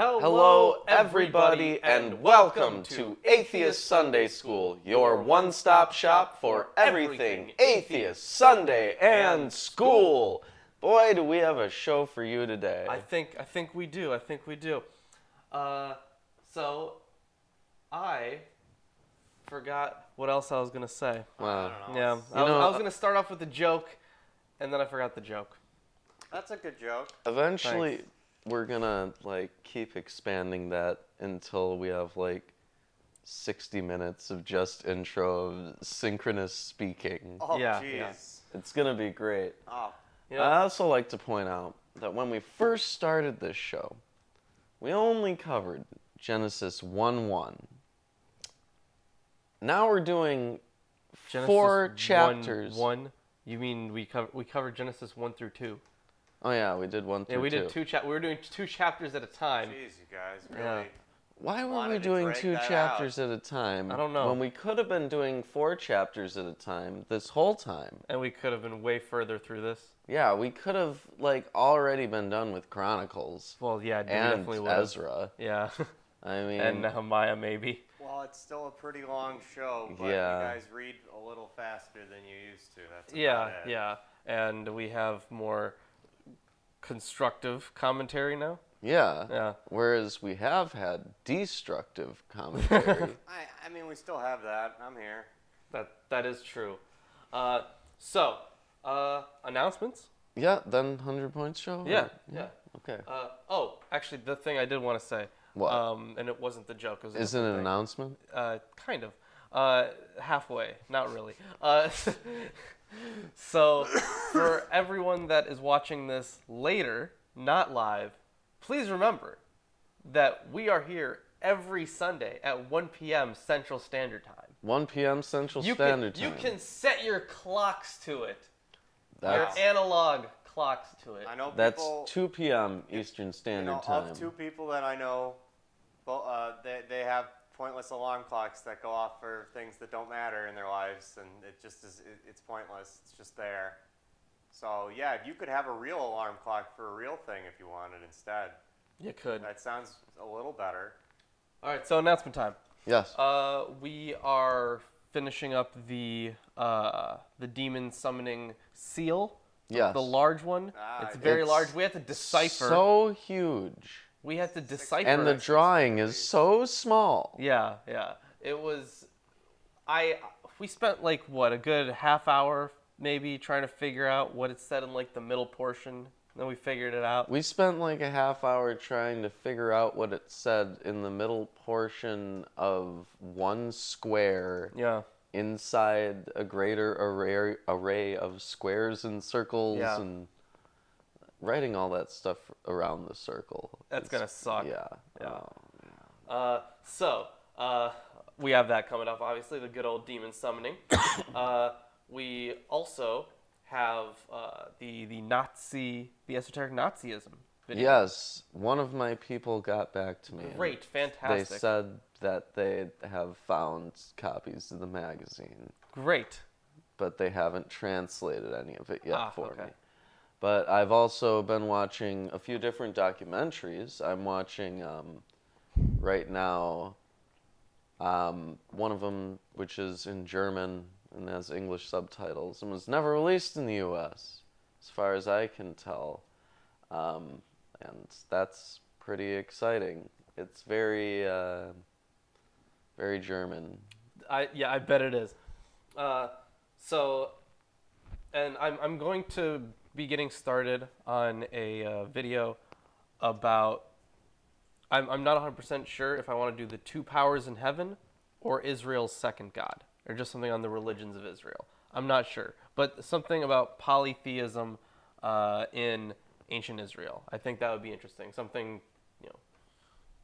Hello, everybody, and welcome to Atheist Sunday School, your one-stop shop for everything Atheist Sunday and School. Boy, do we have a show for you today. I think we do. So I forgot what else I was gonna say. Wow. I don't know. Yeah, I was gonna start off with a joke, and then I forgot the joke. That's a good joke. Eventually, Thanks. we're gonna keep expanding that until we have 60 minutes of just intro of synchronous speaking. Oh, Yeah, jeez. yeah. It's gonna be great. Oh, You know? I also like to point out that when we first started this show, we only covered Genesis 1:1. Now we're doing Genesis 4 chapters. 1. You mean we covered Genesis 1 through 2? Oh yeah, we did 1 through 2. Yeah, we did we were doing 2 chapters at a time. jeez, you guys really. Yeah. Why were we wanted to doing drag 2 that chapters at a time? I don't know. When we could have been doing 4 chapters at a time this whole time. And we could have been way further through this. Yeah, we could have already been done with Chronicles Well, yeah, we and definitely would have. Ezra. Yeah. I mean, And Nehemiah maybe. Well, it's still a pretty long show, but Yeah. you guys read a little faster than you used to. That's about Yeah, it. yeah. And we have more constructive commentary now. yeah. Yeah. Whereas we have had destructive commentary. I mean, we still have that. I'm here. That is true. Announcements? Yeah, then 100 Points show? Yeah, yeah. Okay. Actually, the thing I did want to say. What? And it wasn't the joke. It was a Is it different an thing. announcement? Kind of. Halfway. Not really. So, for everyone that is watching this later, not live, please remember that we are here every Sunday at 1 p.m. Central Standard Time. 1 p.m. Central Standard Time. You can set your clocks to it. That's, Your analog clocks to it. I know that's people. 2 p.m. Eastern Standard Time. Of 2 people that I know, they have pointless alarm clocks that go off for things that don't matter in their lives, and it just is. It's pointless. It's just there. So yeah, you could have a real alarm clock for a real thing if you wanted instead. You could. That sounds a little better. All right, so announcement time. Yes. We are finishing up the demon summoning seal. Yes. The large one. It's very It's large. We had to decipher. So huge. We had to decipher. And the it. drawing is so small. Yeah, yeah. It was. We spent a good half hour maybe trying to figure out what it said in the middle portion. Then we figured it out. We spent a half hour trying to figure out what it said in the middle portion of one square Yeah. inside a greater array of squares and circles Yeah. and writing all that stuff around the circle. That's gonna suck. Yeah. Yeah. Oh. We have that coming up, obviously, the good old demon summoning. We also have the esoteric Nazism video. Yes, one of my people got back to me. and Great, They fantastic. said that they have found copies of the magazine, Great. but they haven't translated any of it yet for okay. me. But I've also been watching a few different documentaries. I'm watching right now one of them, which is in German and has English subtitles and was never released in the U.S., as far as I can tell. And that's pretty exciting. It's very, very German. I bet it is. And I'm going to be getting started on a video about. I'm not 100% sure if I want to do the 2 powers in heaven or Israel's second God, or just something on the religions of Israel. I'm not sure, but something about polytheism in ancient Israel. I think that would be interesting. Something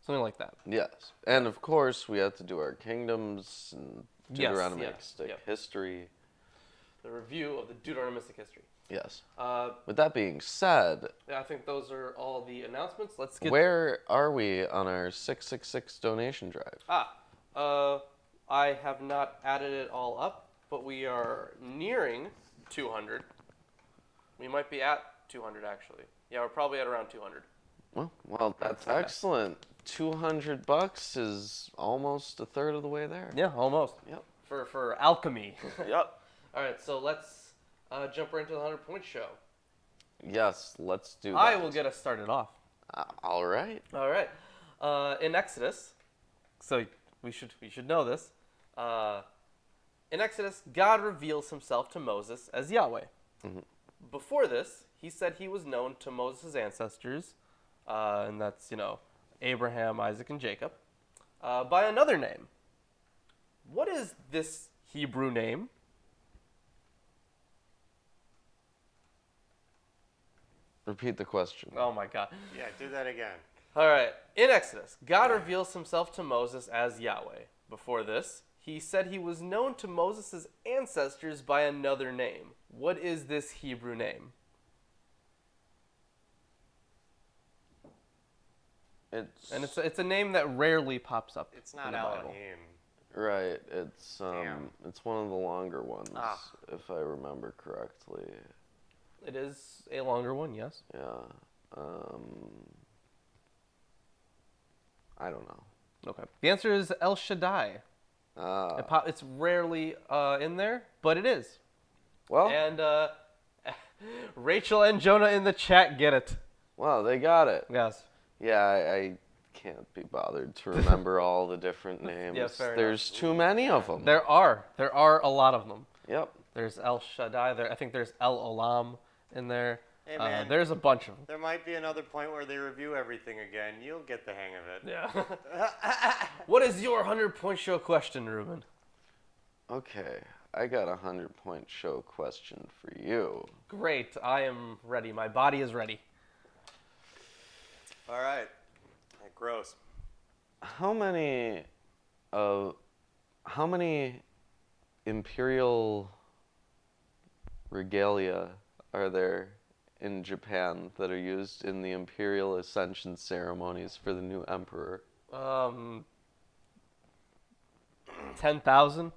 like that. Yes. And of course, we have to do our kingdoms and Deuteronomistic yep. history. The review of the Deuteronomistic history. Yes. With that being said, I think those are all the announcements. Let's get. where are we on our 666 donation drive? I have not added it all up, but we are nearing 200. We might be at 200 actually. Yeah, we're probably at around 200. Well, that's excellent. $200 is almost a third of the way there. Yeah, almost. Yep. For alchemy. Yep. All right, so let's jump right into the 100-point show. Yes, let's do that. I will get us started off. All right. All right. In Exodus, so we should know this. In Exodus, God reveals himself to Moses as Yahweh. Mm-hmm. Before this, he said he was known to Moses' ancestors, and that's, Abraham, Isaac, and Jacob, by another name. What is this Hebrew name? Repeat the question. Oh my God. Yeah, do that again. All right. In Exodus, God reveals himself to Moses as Yahweh. Before this, he said he was known to Moses' ancestors by another name. What is this Hebrew name? It's a name that rarely pops up. It's not in the Bible. Elohim. Right. It's Damn. it's one of the longer ones, Ah. if I remember correctly. It is a longer one, yes. Yeah. I don't know. Okay. The answer is El Shaddai. It's rarely in there, but it is. Well, And Rachel and Jonah in the chat get it. wow, they got it. Yes. Yeah, I can't be bothered to remember all the different names. Yeah, fair There's too many of them. There are a lot of them. Yep. There's El Shaddai. I think there's El Olam in there. Hey, man. There's a bunch of them. There might be another point where they review everything again. You'll get the hang of it. Yeah. What is your 100-point show question, Ruben? Okay, I got a 100-point show question for you. Great. I am ready. My body is ready. All right. Gross. How many imperial regalia are there in Japan that are used in the imperial ascension ceremonies for the new emperor? 10,000?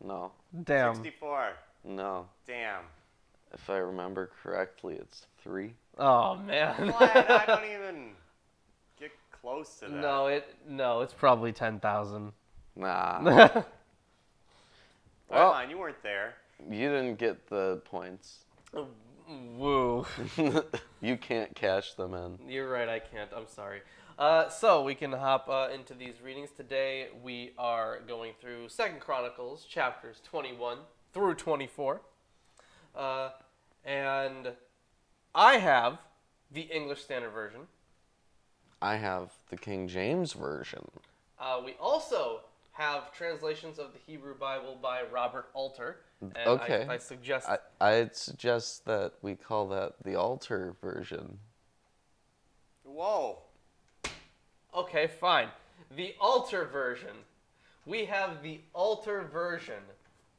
No. Damn. 64. No. Damn. If I remember correctly, it's 3. Oh man. What? I don't even get close to that. No, it's probably 10,000. Nah. Come Well, on, you weren't there. you didn't get the points. Woo. You can't cash them in. You're right, I can't. I'm sorry. So we can hop into these readings. Today we are going through 2 Chronicles, chapters 21 through 24. And I have the English Standard Version. I have the King James Version. We also have translations of the Hebrew Bible by Robert Alter. And Okay. I suggest... I'd suggest that we call that the Alter version. Whoa. Okay, fine. The Alter version. We have the Alter version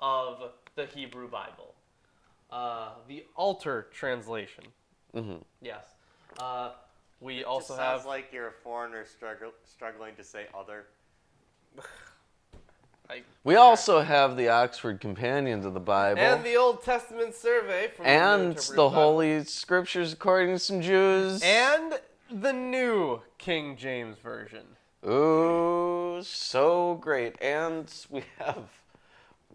of the Hebrew Bible. The Alter translation. Mm-hmm. Yes. We It also just have... sounds like you're a foreigner struggling to say other. We also have the Oxford Companion to the Bible. And the Old Testament Survey from and New Interpreted the Bible. Holy Scriptures according to some Jews. And the New King James Version. Ooh, so great. And we have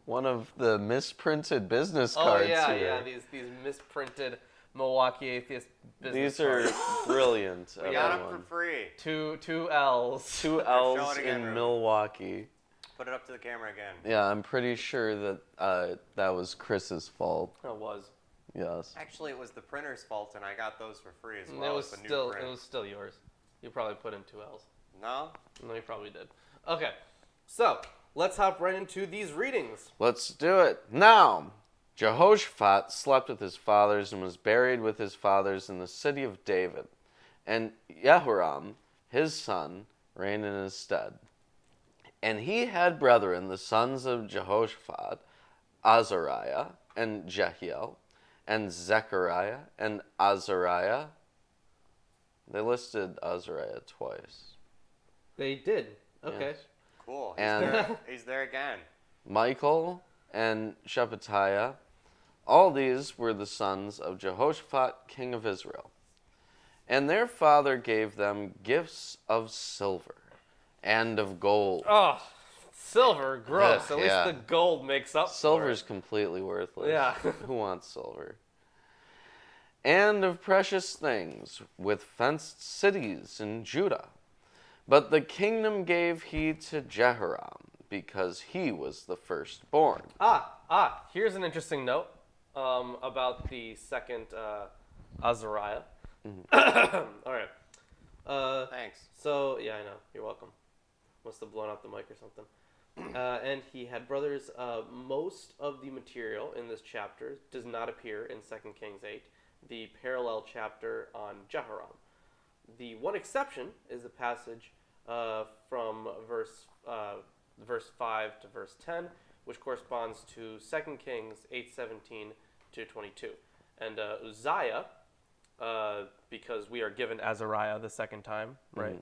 one of the misprinted business cards here. Yeah. These misprinted Milwaukee Atheist business These are cards. brilliant, We got them everyone. for free. Two L's. 2 Show L's it again, in Ruben. Milwaukee. Put it up to the camera again. Yeah, I'm pretty sure that that was Chris's fault. It was. Yes. Actually, it was the printer's fault, and I got those for free as It well. was as the still new print. it was still yours. You probably put in 2 L's. No? No, you probably did. Okay, so let's hop right into these readings. Let's do it. Now, Jehoshaphat slept with his fathers and was buried with his fathers in the city of David. And Jehoram, his son, reigned in his stead. And he had brethren, the sons of Jehoshaphat, Azariah, and Jehiel, and Zechariah, and Azariah. They listed Azariah twice. They did. Okay. Yes. Cool. And He's there again. Michael and Shephatiah, all these were the sons of Jehoshaphat, king of Israel. And their father gave them gifts of silver and of gold. Oh, silver, gross. Ugh, At least yeah. the gold makes up Silver's for completely worthless. Yeah. Who wants silver? And of precious things, with fenced cities in Judah. But the kingdom gave he to Jehoram, because he was the firstborn. it. Here's an interesting note about the second Azariah. All right. Thanks. So, yeah, I know. You're welcome. Must have blown out the mic or something. And he had brothers. Most of the material in this chapter does not appear in 2 Kings 8, the parallel chapter on Jehoram. The one exception is the passage from verse 5 to verse 10, which corresponds to 2 Kings 8:17 to 22. And Uzziah, because we are given Azariah the second time, right?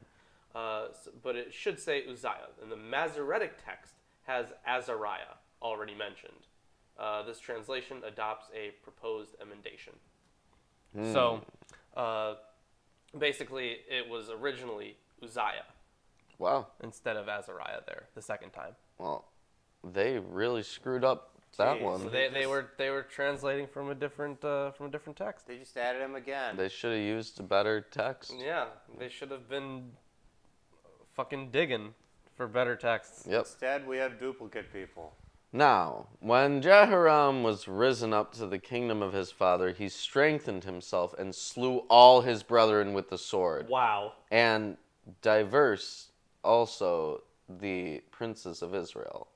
But it should say Uzziah. And the Masoretic text has Azariah already mentioned. This translation adopts a proposed emendation. So, basically, it was originally Uzziah Wow. instead of Azariah there the second time. Well, they really screwed up that Jeez. one. So they were translating from a different text. They just added him again. They should have used a better text. Yeah, they should have been fucking digging for better texts. Yep. Instead, we have duplicate people. Now, when Jehoram was risen up to the kingdom of his father, he strengthened himself and slew all his brethren with the sword, Wow. and diverse also the princes of Israel.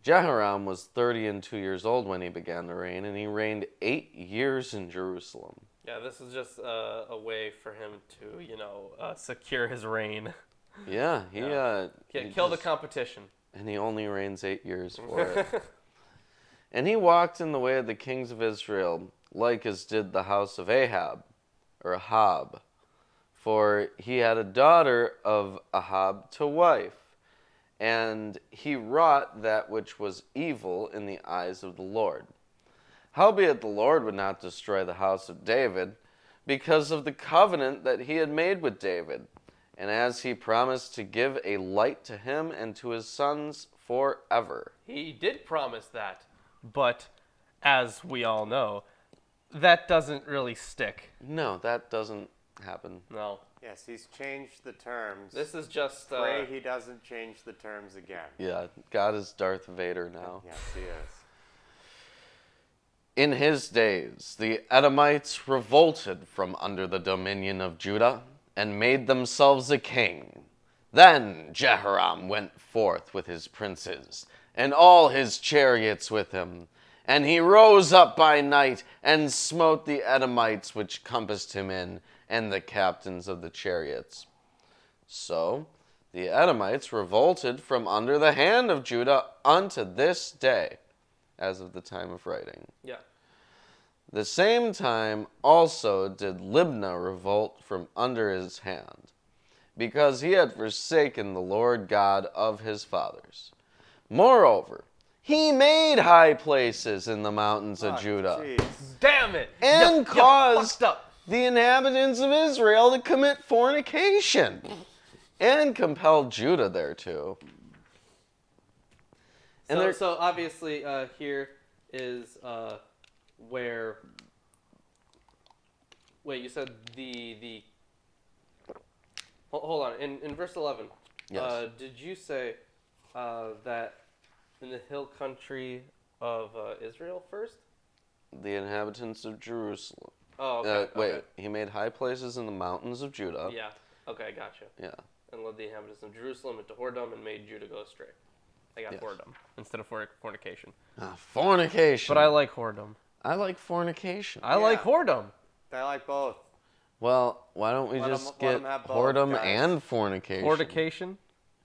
Jehoram was 32 years old when he began to reign, and he reigned 8 years in Jerusalem. Yeah, this is just a way for him to, secure his reign. Yeah, he Kill the just- competition. and he only reigns 8 years for it. And he walked in the way of the kings of Israel, like as did the house of Ahab, or Ahab. For he had a daughter of Ahab to wife, and he wrought that which was evil in the eyes of the Lord. Howbeit the Lord would not destroy the house of David, because of the covenant that he had made with David, and as he promised to give a light to him and to his sons forever. He did promise that, but as we all know, that doesn't really stick. No, that doesn't happen. No. Yes, he's changed the terms. This is just Pray he doesn't change the terms again. Yeah, God is Darth Vader now. Yes, he is. In his days, the Edomites revolted from under the dominion of Judah and made themselves a king. Then Jehoram went forth with his princes and all his chariots with him. And he rose up by night and smote the Edomites which compassed him in, and the captains of the chariots. So the Edomites revolted from under the hand of Judah unto this day, as of the time of writing. Yeah. The same time also did Libnah revolt from under his hand, because he had forsaken the Lord God of his fathers. Moreover, he made high places in the mountains of Judah, Jeez. Damn it! and You caused fucked up. the inhabitants of Israel to commit fornication, and compelled Judah thereto. And there- So obviously here is where. Wait, you said the. Hold on. In verse 11, Yes. did you say that in the hill country of Israel first? the inhabitants of Jerusalem. Oh, okay. Wait, okay. he made high places in the mountains of Judah. Yeah. Okay, gotcha. Yeah. And led the inhabitants of Jerusalem into whoredom and made Judah go astray. I got Yes. whoredom instead of fornication. Fornication. But I like whoredom. I like fornication. I like Yeah. whoredom. I like both. Well, why don't we Let 'em- just let get 'em have both, whoredom guys. and fornication? Fornication?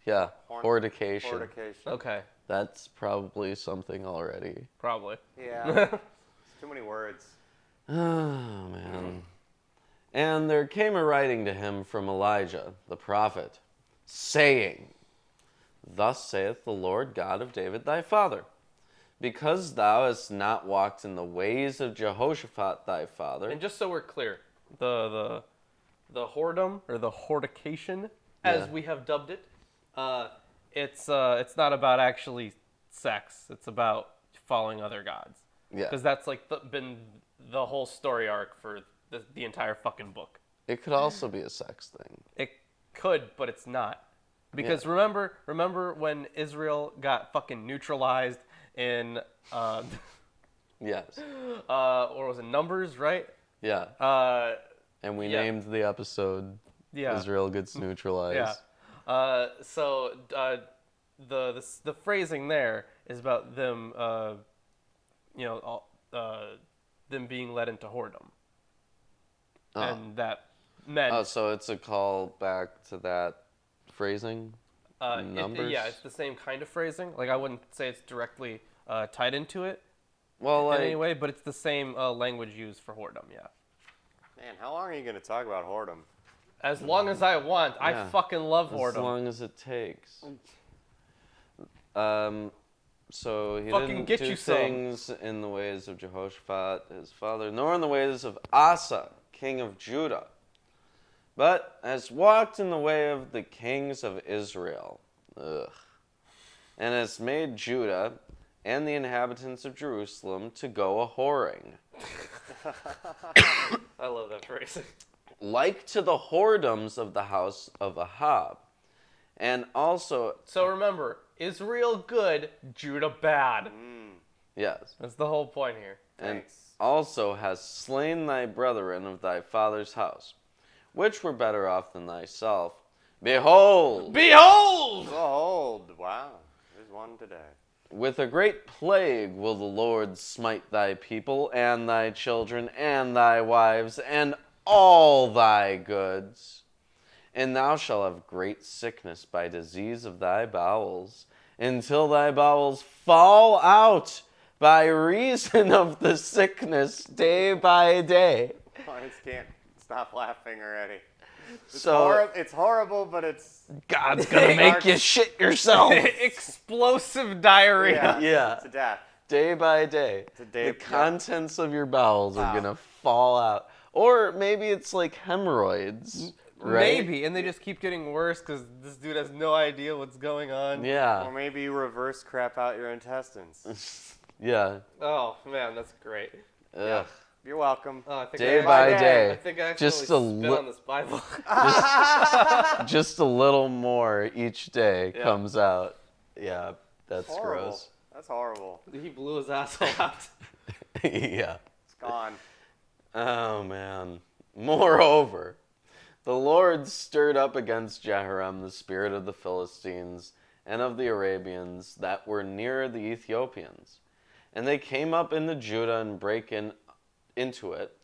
Yeah, Horn- fornication. Fornication. Okay, That's probably something already. probably. Yeah. It's too many words. Oh, man. And there came a writing to him from Elijah, the prophet, saying, Thus saith the Lord God of David thy father, because thou hast not walked in the ways of Jehoshaphat thy father. And just so we're clear, the whoredom or the hortication, as Yeah. we have dubbed it. It's not about actually sex. It's about following other gods. Yeah. Because that's like been the whole story arc for the entire fucking book. It could also be a sex thing. It could, but it's not. Because remember when Israel got fucking neutralized in Yes. or was it Numbers, right? Yeah. And we yeah. named the episode Yeah. Israel Gets Neutralized. Yeah. The phrasing there is about them, them being led into whoredom, Oh. and that meant. Oh, so it's a call back to that phrasing? Numbers? Yeah, it's the same kind of phrasing. Like I wouldn't say it's directly tied into it Well, in like, any way, but it's the same language used for whoredom. Yeah. Man, how long are you going to talk about whoredom? As long as I want. I Yeah. fucking love as whoredom. long as it takes. So he Fucking didn't get do you some. things in the ways of Jehoshaphat, his father, nor in the ways of Asa, king of Judah, but has walked in the way of the kings of Israel. Ugh. And has made Judah and the inhabitants of Jerusalem to go a-whoring, I love that phrasing. like to the whoredoms of the house of Ahab. And also, So remember, Israel good, Judah bad. yes, That's the whole point here. and Thanks. also has slain thy brethren of thy father's house, which were better off than thyself. Behold, Behold! Behold, wow, there's one today. with a great plague will the Lord smite thy people, and thy children, and thy wives, and all thy goods. And thou shalt have great sickness by disease of thy bowels, until thy bowels fall out by reason of the sickness day by day. I just can't stop laughing already. So It's horrible, but it's God's gonna make you shit yourself. Explosive diarrhea. Yeah. to death. Day by day. a day The of- yeah. contents of your bowels are Wow. gonna fall out. Or maybe it's like hemorrhoids. Right? Maybe, and they just keep getting worse because this dude has no idea what's going on. Or Yeah. maybe you reverse crap out your intestines. Yeah. Oh man, that's great. Ugh. You're welcome. Oh, I think Day I, by day. day. I think I Just accidentally a spit li- on this Bible. Just a little more each day Yeah. comes out. Yeah, that's Horrible. gross. That's horrible. He blew his asshole out. Yeah. It's gone. Oh, man. Moreover, the Lord stirred up against Jehoram the spirit of the Philistines and of the Arabians that were near the Ethiopians. And they came up into Judah and brake into it,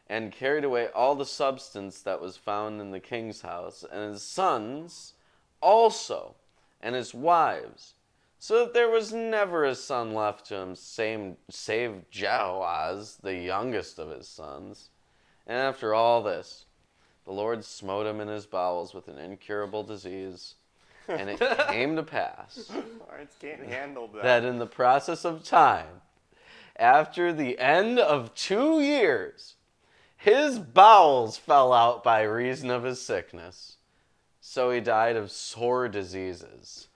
and carried away all the substance that was found in the king's house, and his sons also, and his wives, so that there was never a son left to him save Jehoaz, the youngest of his sons. And after all this, the Lord smote him in his bowels with an incurable disease. And it came to pass Lawrence can't handle that. that in the process of time, after the end of 2 years, his bowels fell out by reason of his sickness. So he died of sore diseases.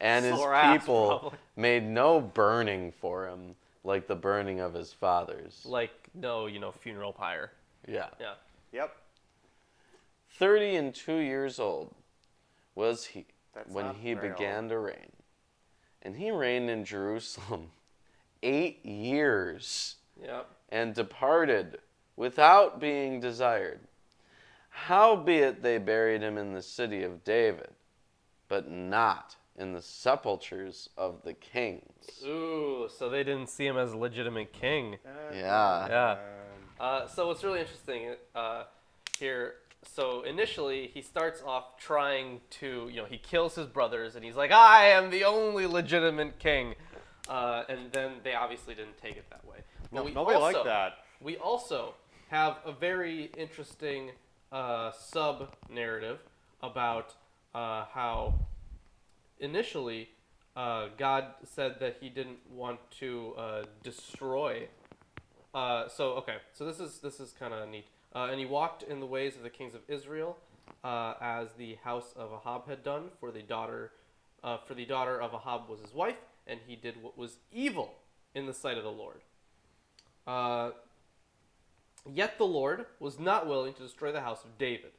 And his Sore ass, people probably. made no burning for him, like the burning of his fathers. Like, no, funeral pyre. Yeah. Yeah. Yep. 32 years old was he That's when not he very began to reign. And he reigned in Jerusalem 8 years, Yep. and departed without being desired. Howbeit they buried him in the city of David, but not in the sepulchres of the kings. Ooh, so they didn't see him as a legitimate king. Yeah. Yeah. So what's really interesting here, so initially he starts off trying to, he kills his brothers and he's like, I am the only legitimate king. And then they obviously didn't take it that way. But No, nobody liked that. We also have a very interesting sub-narrative about how initially God said that he didn't want to destroy. So this is kind of neat. And he walked in the ways of the kings of Israel, as the house of Ahab had done. For the daughter of Ahab was his wife, and he did what was evil in the sight of the Lord. Yet the Lord was not willing to destroy the house of David,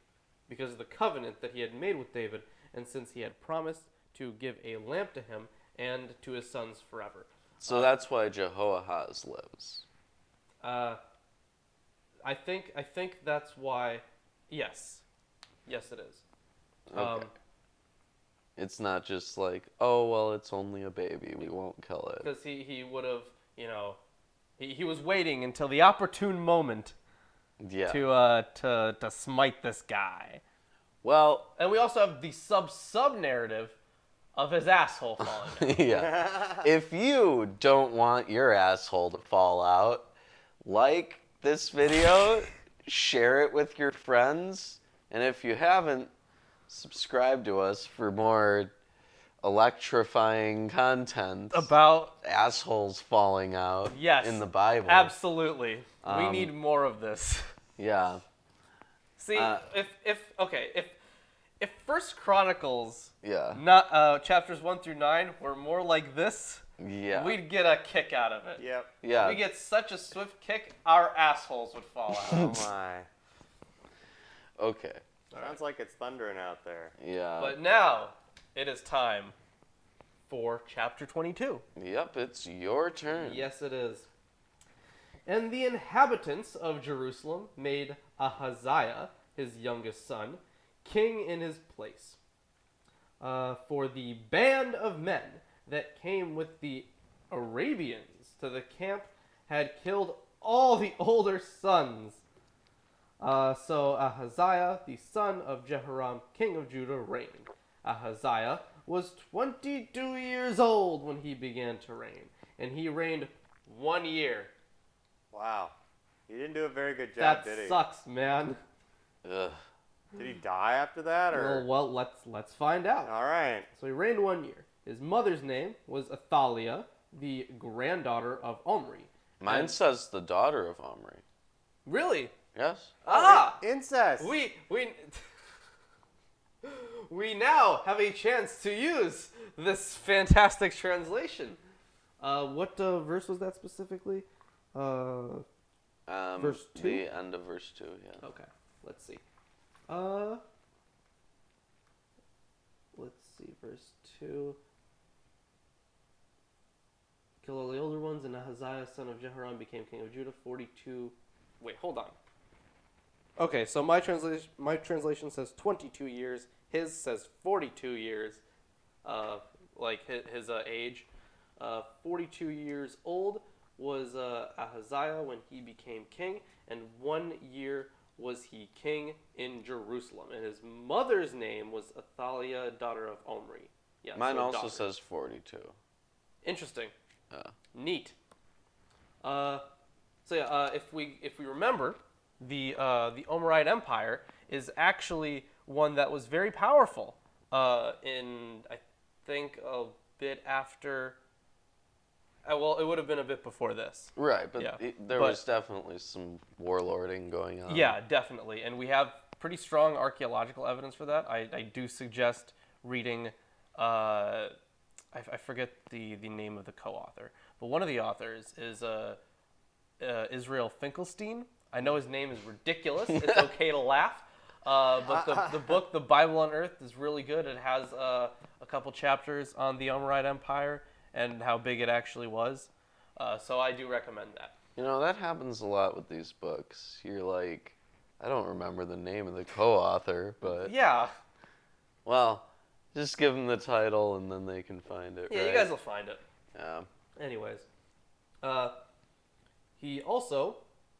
because of the covenant that he had made with David, and since he had promised to give a lamp to him and to his sons forever. So that's why Jehoahaz lives. I think that's why. Yes, it is. Okay. It's not just like, oh, well, it's only a baby. We won't kill it. Because he would have, he was waiting until the opportune moment Yeah. to smite this guy. Well, And we also have the sub narrative of his asshole falling out. yeah. If you don't want your asshole to fall out, like this video, share it with your friends, and if you haven't, subscribe to us for more electrifying content About assholes falling out yes, in the Bible. Absolutely, we need more of this. Yeah. See, if First Chronicles, Yeah. not chapters 1 through 9, were more like this, Yeah. we'd get a kick out of it. Yep. Yeah. We get such a swift kick, our assholes would fall out. Oh my. Okay. Sounds like it's thundering out there. Yeah. But now it is time for chapter 22. Yep, it's your turn. Yes, it is. And the inhabitants of Jerusalem made Ahaziah, his youngest son, king in his place. For the band of men that came with the Arabians to the camp had killed all the older sons. So Ahaziah, the son of Jehoram, king of Judah, reigned. Ahaziah was 22 years old when he began to reign, and he reigned 1 year. Wow. He didn't do a very good That job, did he? sucks, man. Ugh. Did he die after that, or? Well, let's find out. All right. So he reigned 1 year. His mother's name was Athaliah, the granddaughter of Omri. Mine And- says the daughter of Omri. Really? Yes? Incest. We now have a chance to use this fantastic translation. What verse was that specifically? Verse 2? The end of verse 2, yeah. Okay, let's see. Let's see, verse 2. Kill all the older ones, and Ahaziah, son of Jehoram, became king of Judah. 42. Wait, hold on. Okay, so my translation says 22 years. His says 42 years. Like his age. 42 years old was Ahaziah when he became king, and 1 year was he king in Jerusalem. And his mother's name was Athaliah, daughter of Omri. Yeah, Mine so also daughter. says 42. Interesting. Neat. So yeah, if we remember, the Omerite Empire is actually one that was very powerful. In I think a bit after. Well, it would have been a bit before this. Right, but Yeah. there was definitely some warlording going on. Yeah, definitely, and we have pretty strong archaeological evidence for that. I do suggest reading. I forget the name of the co-author, but one of the authors is Israel Finkelstein. I know his name is ridiculous. It's okay to laugh. But the book, The Bible on Earth, is really good. It has a couple chapters on the Omerite Empire and how big it actually was. So I do recommend that. You know, that happens a lot with these books. You're like, I don't remember the name of the co-author, but... Yeah. Well, just give them the title and then they can find it, Yeah, right? you guys will find it. Yeah. Anyways. He also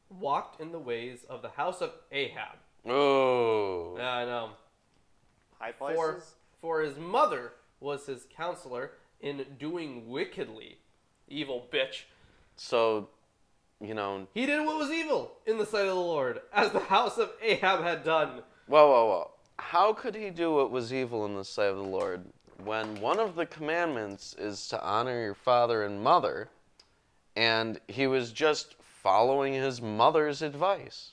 walked in the ways of the house of Ahab. Oh. Yeah, I know. High places. For his mother was his counselor in doing wickedly. Evil bitch. So, you know... He did what was evil in the sight of the Lord, as the house of Ahab had done. Whoa. How could he do what was evil in the sight of the Lord when one of the commandments is to honor your father and mother, and he was just following his mother's advice?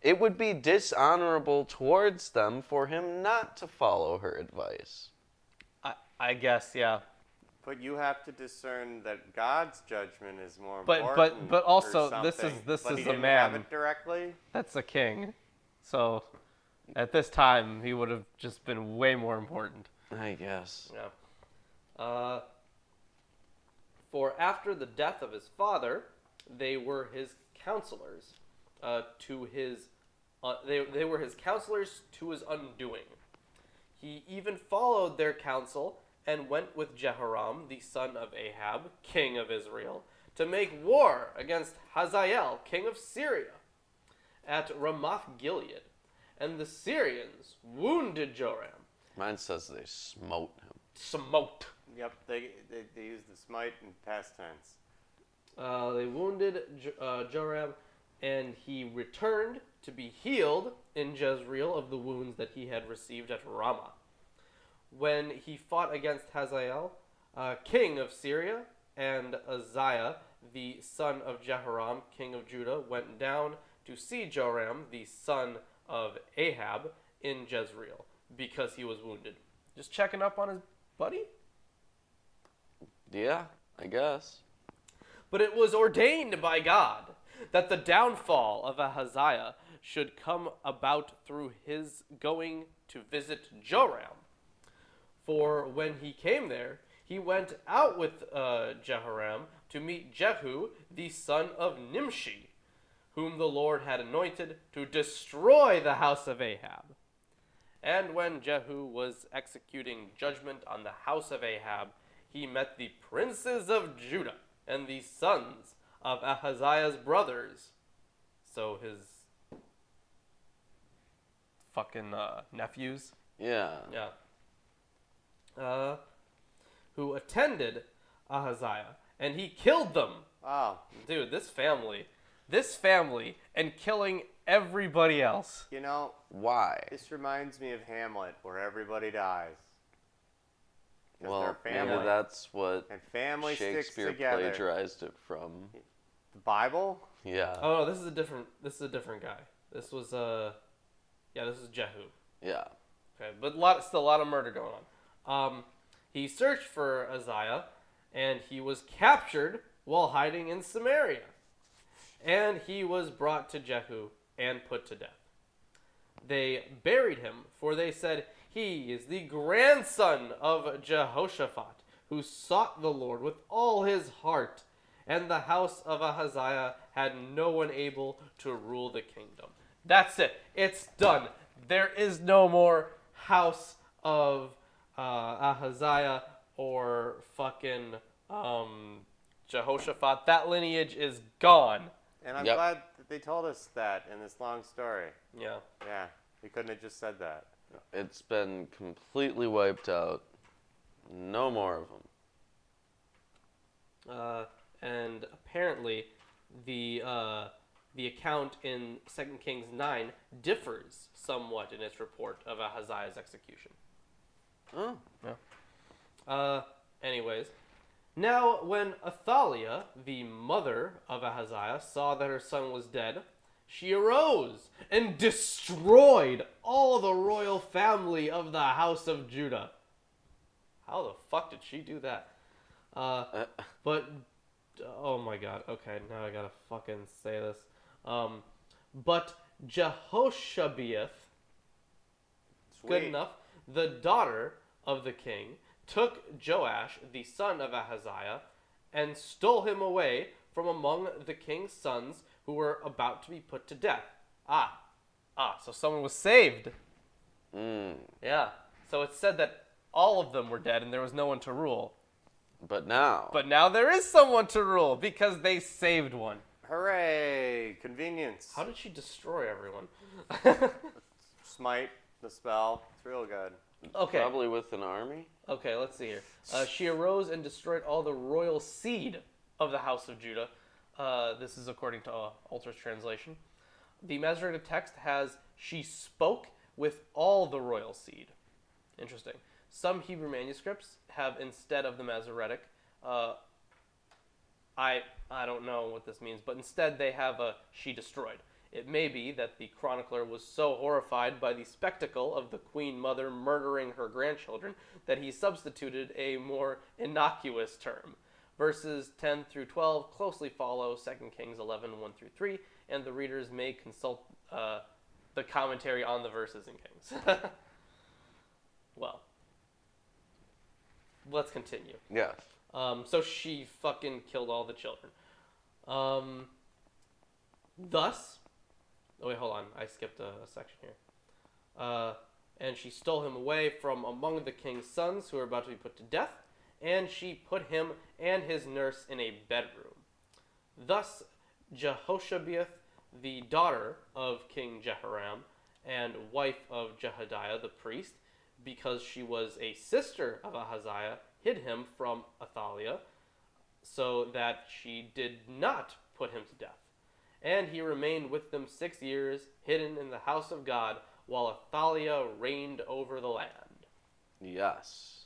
It would be dishonorable towards them for him not to follow her advice. I guess, yeah. But you have to discern that God's judgment is more But important. also or this something. is But he a didn't man. have it directly. That's a king. So at this time he would have just been way more important. I guess. Yeah. For after the death of his father, they were his counselors they were his counselors to his undoing. He even followed their counsel and went with Jehoram, the son of Ahab, king of Israel, to make war against Hazael, king of Syria, at Ramoth Gilead. And the Syrians wounded Joram. Mine says they smote him. Smote. Yep, they use the smite in past tense. They wounded Joram, and he returned to be healed in Jezreel of the wounds that he had received at Ramah. When he fought against Hazael, king of Syria, and Uzziah, the son of Jehoram, king of Judah, went down to see Joram, the son of Ahab, in Jezreel, because he was wounded. Just checking up on his buddy? Yeah, I guess. But it was ordained by God that the downfall of Ahaziah should come about through his going to visit Joram. For when he came there, he went out with Jehoram to meet Jehu, the son of Nimshi, whom the Lord had anointed to destroy the house of Ahab. And when Jehu was executing judgment on the house of Ahab, he met the princes of Judah and the sons of Ahaziah's brothers. So his fucking nephews. Yeah. Yeah. Who attended Ahaziah, and he killed them. Oh, Dude, this family, and killing everybody else. you know, Why? this reminds me of Hamlet, where everybody dies. 'Cause Well, they're maybe family. that's what And family sticks Shakespeare together. plagiarized it from. The Bible? Yeah. Oh no, this is a different guy. This was this is Jehu. Yeah. Okay, but still a lot of murder going on. He searched for Uzziah, and he was captured while hiding in Samaria. And he was brought to Jehu and put to death. They buried him, for they said, "He is the grandson of Jehoshaphat, who sought the Lord with all his heart." And the house of Ahaziah had no one able to rule the kingdom. That's it. It's done. There is no more house of Ahaziah or fucking Jehoshaphat. That lineage is gone. And I'm Yep. glad that they told us that in this long story. Yeah. Yeah, we couldn't have just said that. It's been completely wiped out. No more of them. And apparently, the account in 2 Kings 9 differs somewhat in its report of Ahaziah's execution. Oh. Anyways, now when Athaliah, the mother of Ahaziah, saw that her son was dead, she arose and destroyed all the royal family of the house of Judah. How the fuck did she do that? But, oh my god, okay, now I gotta fucking say this. But Jehoshabeath, good Sweet. enough, the daughter of the king, took Joash, the son of Ahaziah, and stole him away from among the king's sons who were about to be put to death. So someone was saved. Yeah, so it said that all of them were dead and there was no one to rule. But now. But now there is someone to rule because they saved one. Hooray! Convenience. How did she destroy everyone? Smite, the spell. It's real good. Okay. Probably with an army? Okay, let's see here. She arose and destroyed all the royal seed of the house of Judah. This is according to Alter's translation. The Masoretic text has, she spoke with all the royal seed. Interesting. Some Hebrew manuscripts have, instead of the Masoretic, I don't know what this means, but instead they have a she destroyed. It may be that the chronicler was so horrified by the spectacle of the queen mother murdering her grandchildren that he substituted a more innocuous term. Verses 10 through 12 closely follow 2 Kings 11, 1 through 3, and the readers may consult the commentary on the verses in Kings. Well, let's continue. Yes. So she fucking killed all the children. Thus, oh wait, hold on. I skipped a section here. And she stole him away from among the king's sons who were about to be put to death, and she put him and his nurse in a bedroom. Thus, Jehoshabeath, the daughter of King Jehoram and wife of Jehodiah the priest, because she was a sister of Ahaziah, hid him from Athaliah, so that she did not put him to death. And he remained with them 6 years, hidden in the house of God, while Athaliah reigned over the land. Yes.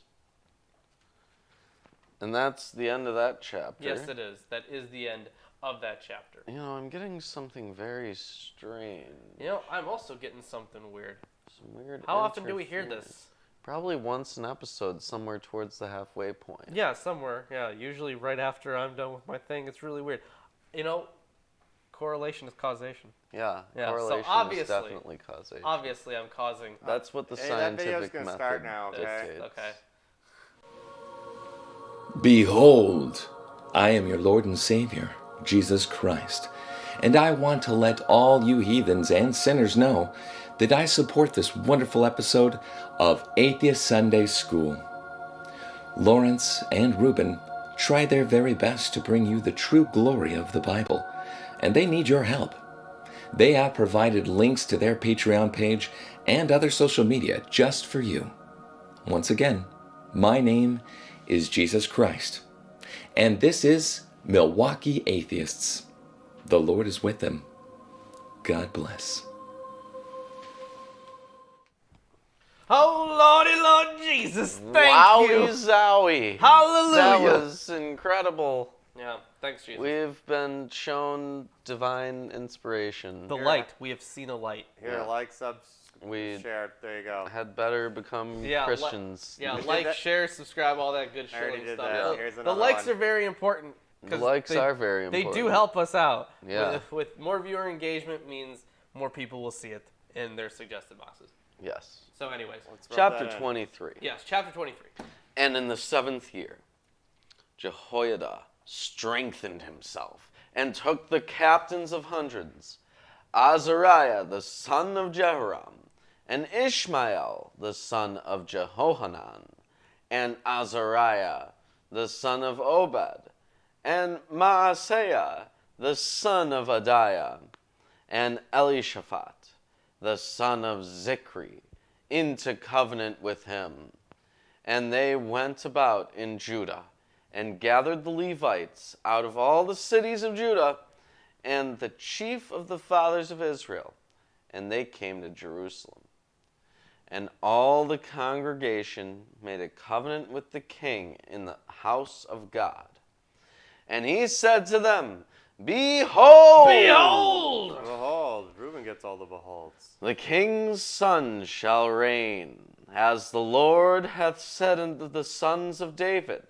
And that's the end of that chapter. Yes, it is. That is the end of that chapter. You know, I'm getting something very strange. You know, I'm also getting something weird. Some weird How often do we hear interference. this? Probably once an episode, somewhere towards the halfway point. Yeah, somewhere. Yeah, usually right after I'm done with my thing. It's really weird. You know, correlation is causation. Yeah, Yeah, so correlation is obviously- definitely causation. Obviously, I'm causing... That's what the Hey, that video's scientific gonna method start now, okay? dictates. Okay. Behold, I am your Lord and Savior, Jesus Christ, and I want to let all you heathens and sinners know that I support this wonderful episode of Atheist Sunday School. Lawrence and Reuben try their very best to bring you the true glory of the Bible, and they need your help. They have provided links to their Patreon page and other social media just for you. Once again, my name is Jesus Christ, and this is Milwaukee Atheists. The Lord is with them. God bless. Oh, Lordy, Lord Jesus, thank Wowie you. zowie. Hallelujah. That was incredible. Yeah, thanks, Jesus. We've been shown divine inspiration. The light. We have seen a light. Here, Yeah. like, sub, We share. There you go. had better become Yeah, Christians. Yeah, did like, that. share, subscribe, all that good I already shilling did stuff. that. The- Here's the another likes one. are very important. The 'cause likes they- are very They important. do help us out. Yeah. With more viewer engagement means more people will see it in their suggested boxes. Yes. So anyways, Let's rub Chapter that in. 23. yes, chapter 23. And in the 7th year, Jehoiada strengthened himself and took the captains of hundreds, Azariah the son of Jehoram, and Ishmael the son of Jehohanan, and Azariah the son of Obed, and Maaseiah the son of Adiah, and Elishaphat the son of Zikri, into covenant with him. And they went about in Judah, and gathered the Levites out of all the cities of Judah, and the chief of the fathers of Israel, and they came to Jerusalem. And all the congregation made a covenant with the king in the house of God. And he said to them, Behold! Behold! Behold, Reuben gets all the beholds. The king's son shall reign, as the Lord hath said unto the sons of David.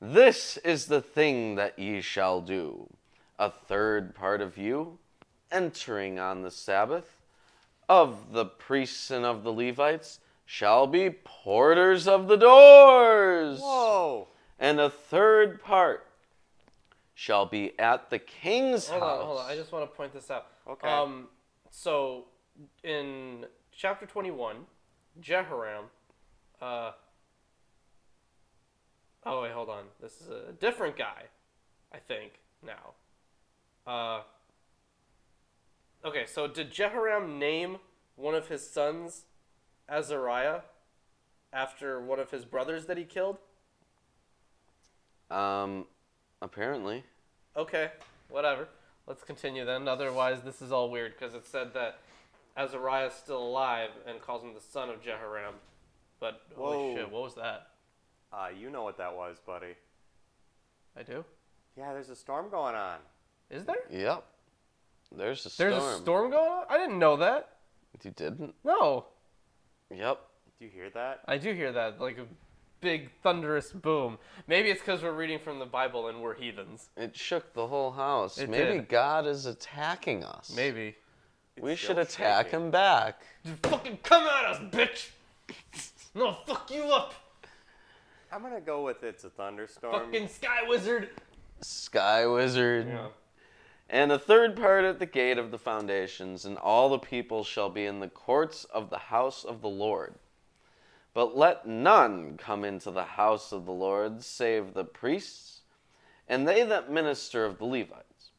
This is the thing that ye shall do. A third part of you, entering on the Sabbath, of the priests and of the Levites, shall be porters of the doors. Whoa! And a third part shall be at the king's house. Hold on. I just want to point this out. Okay. So, in chapter 21, Jehoram, oh wait, hold on. This is a different guy, I think, now. Okay, so did Jehoram name one of his sons Azariah after one of his brothers that he killed? Apparently. Okay, whatever. Let's continue then. Otherwise, this is all weird because it said that Azariah is still alive and calls him the son of Jehoram. But holy Whoa. shit, what was that? You know what that was, buddy. I do? Yeah, there's a storm going on. Is there? Yep. There's a storm. There's a storm going on? I didn't know that. You didn't? No. Yep. Do you hear that? I do hear that, like a big thunderous boom. Maybe it's because we're reading from the Bible and we're heathens. It shook the whole house. It Maybe did. God is attacking us. Maybe. We It's should still attack shaking. him back. Just fucking come at us, bitch! No, fuck you up! I'm gonna go with it's a thunderstorm. Fucking Sky Wizard! Sky Wizard. Yeah. And a third part at the gate of the foundations, and all the people shall be in the courts of the house of the Lord. But let none come into the house of the Lord save the priests, and they that minister of the Levites.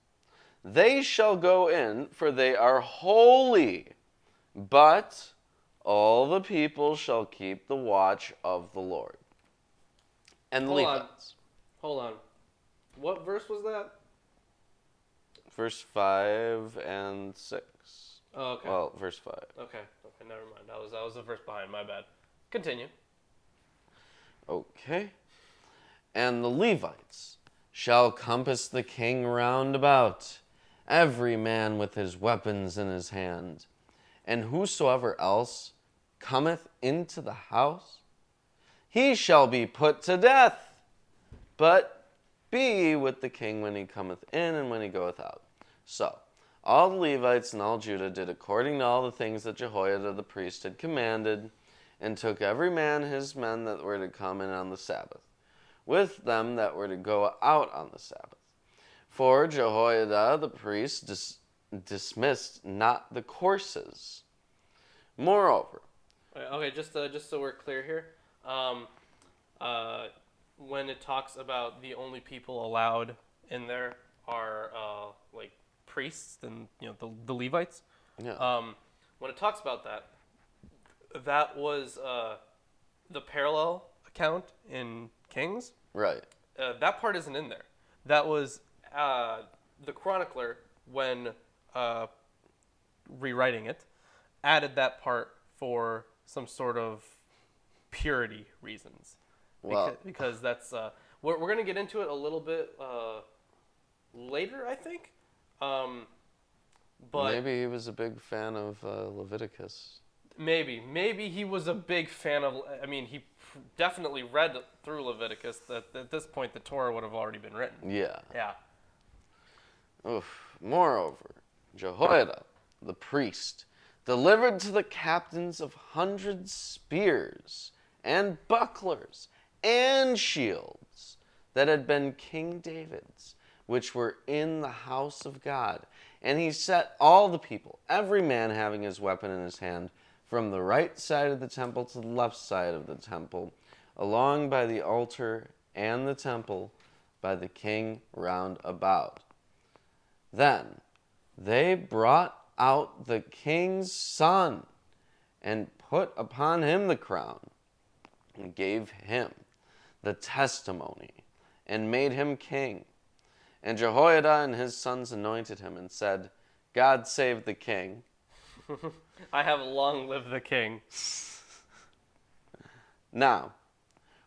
They shall go in, for they are holy, but all the people shall keep the watch of the Lord. And the Hold on. Levites. Hold on. What verse was that? Verse 5 and 6. Oh, okay. Well, verse 5. Okay, never mind. That was the verse behind, my bad. Continue. Okay. And the Levites shall compass the king round about, every man with his weapons in his hand. And whosoever else cometh into the house, he shall be put to death. But be with the king when he cometh in and when he goeth out. So, all the Levites and all Judah did according to all the things that Jehoiada the priest had commanded, and took every man his men that were to come in on the Sabbath, with them that were to go out on the Sabbath. For Jehoiada the priest dismissed not the courses. Moreover, Okay, just so we're clear here, when it talks about the only people allowed in there are like priests and the Levites. yeah, When it talks about that, that was the parallel account in Kings. right, That part isn't in there. That was the chronicler, when rewriting it, added that part for some sort of purity reasons. Well- Because that's we're going to get into it a little bit later, I think. But maybe he was a big fan of Leviticus. maybe he was a big fan of. I mean, he definitely read through Leviticus. That at this point the Torah would have already been written. Yeah. Yeah. Oof. Moreover, Jehoiada, the priest, delivered to the captains of 100 spears and bucklers and shields that had been King David's, which were in the house of God. And he set all the people, every man having his weapon in his hand, from the right side of the temple to the left side of the temple, along by the altar and the temple, by the king round about. Then they brought out the king's son, and put upon him the crown, and gave him the testimony, and made him king. And Jehoiada and his sons anointed him, and said, God save the king. I have long lived the king. Now,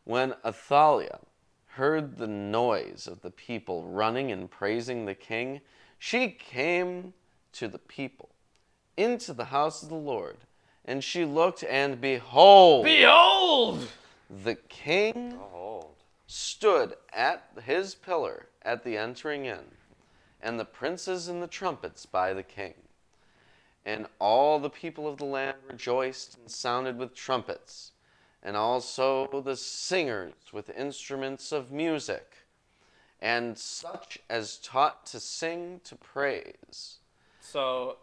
when Athaliah heard the noise of the people running and praising the king, she came to the people into the house of the Lord, and she looked, and behold, the king Behold. stood at his pillar at the entering in, and the princes and the trumpets by the king. And all the people of the land rejoiced and sounded with trumpets, and also the singers with instruments of music, and such as taught to sing to praise. So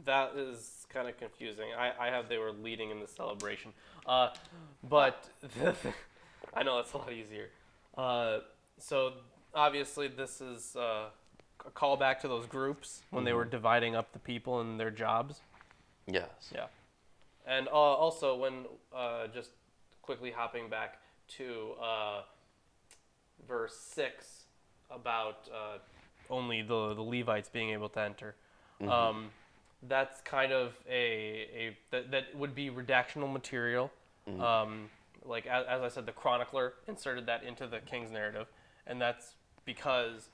that is kind of confusing. I have they were leading in the celebration, but I know that's a lot easier. So obviously this is a callback to those groups when they were dividing up the people and their jobs. Yes. Yeah, and also when just quickly hopping back to verse 6 about only the Levites being able to enter. That's kind of that would be redactional material. Like as I said, the chronicler inserted that into the king's narrative, and that's because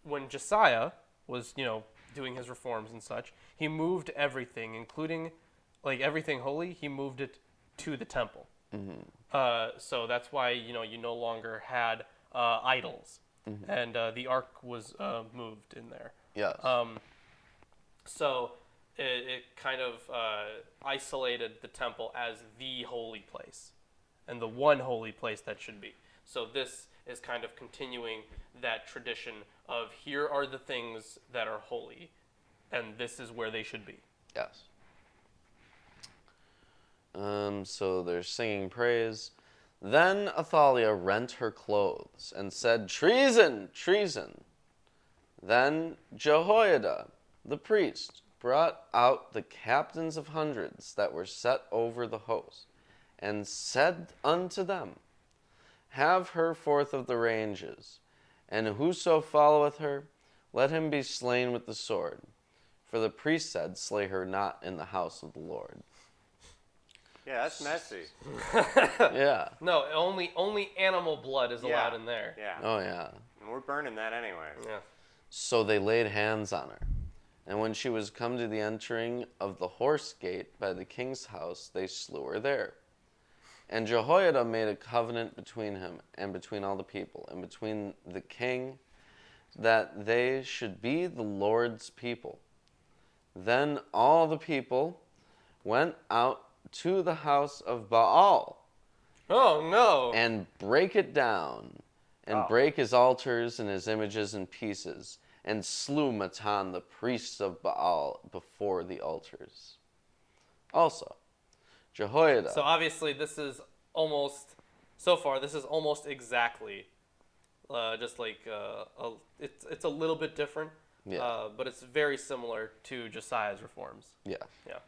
when Josiah was, doing his reforms and such, he moved everything, including, everything holy, he moved it to the temple. So that's why, you no longer had idols. And the ark was moved in there. Yes. So it kind of isolated the temple as the holy place and the one holy place that should be. So this is kind of continuing that tradition of here are the things that are holy and this is where they should be. Yes. So they're singing praise. Then Athaliah rent her clothes and said, "Treason! Treason!" Then Jehoiada, the priest, brought out the captains of hundreds that were set over the host, and said unto them, "Have her forth of the ranges, and whoso followeth her, let him be slain with the sword." For the priest said, "Slay her not in the house of the Lord." Yeah, that's messy. Yeah. No, only animal blood is allowed in there. Yeah. Oh, yeah. And we're burning that anyways. Yeah. So they laid hands on her. And when she was come to the entering of the horse gate by the king's house, they slew her there. And Jehoiada made a covenant between him and between all the people and between the king, that they should be the Lord's people. Then all the people went out to the house of Baal Oh, no. and break it down, and break his altars and his images in pieces, and slew Matan, the priests of Baal, before the altars. Also, Jehoiada. So obviously this is almost exactly just like it's a little bit different, but it's very similar to Josiah's reforms. Yeah. Yeah.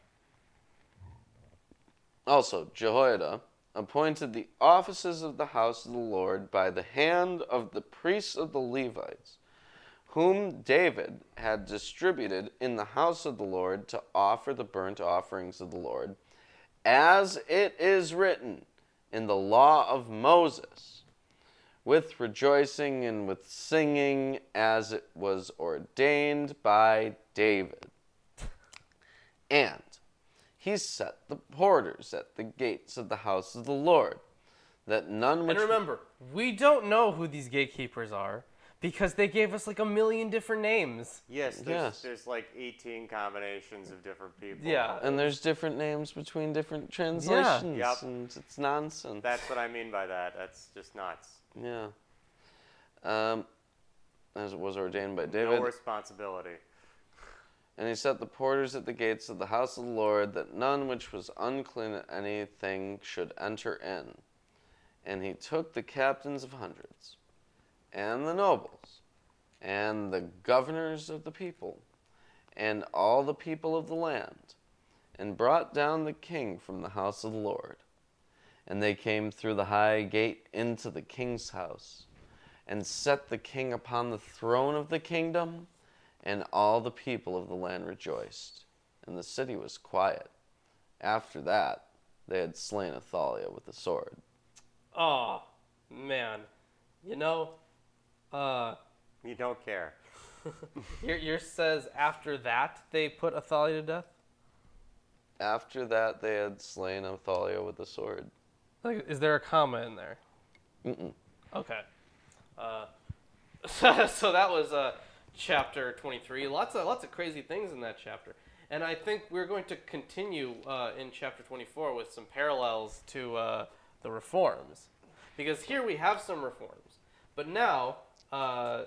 Also, Jehoiada appointed the offices of the house of the Lord by the hand of the priests of the Levites, whom David had distributed in the house of the Lord to offer the burnt offerings of the Lord, as it is written in the law of Moses, with rejoicing and with singing, as it was ordained by David. And he set the porters at the gates of the house of the Lord, that none which... And remember, we don't know who these gatekeepers are because they gave us like a million different names. Yes, Yes. there's like 18 combinations of different people. Yeah. And there's different names between different translations, Yep. and it's nonsense. That's what I mean by that. That's just nuts. Yeah. As it was ordained by David. No responsibility. And he set the porters at the gates of the house of the Lord, that none which was unclean at anything should enter in. And he took the captains of hundreds, and the nobles, and the governors of the people, and all the people of the land, and brought down the king from the house of the Lord. And they came through the high gate into the king's house, and set the king upon the throne of the kingdom, and all the people of the land rejoiced, and the city was quiet. After that, they had slain Athaliah with the sword. Oh, man. You don't care. Yours says after that they put Athaliah to death? After that, they had slain Athaliah with the sword. Like, is there a comma in there? Mm-mm. Okay. So that was chapter 23. Lots of crazy things in that chapter. And I think we're going to continue in chapter 24 with some parallels to the reforms. Because here we have some reforms. But now we're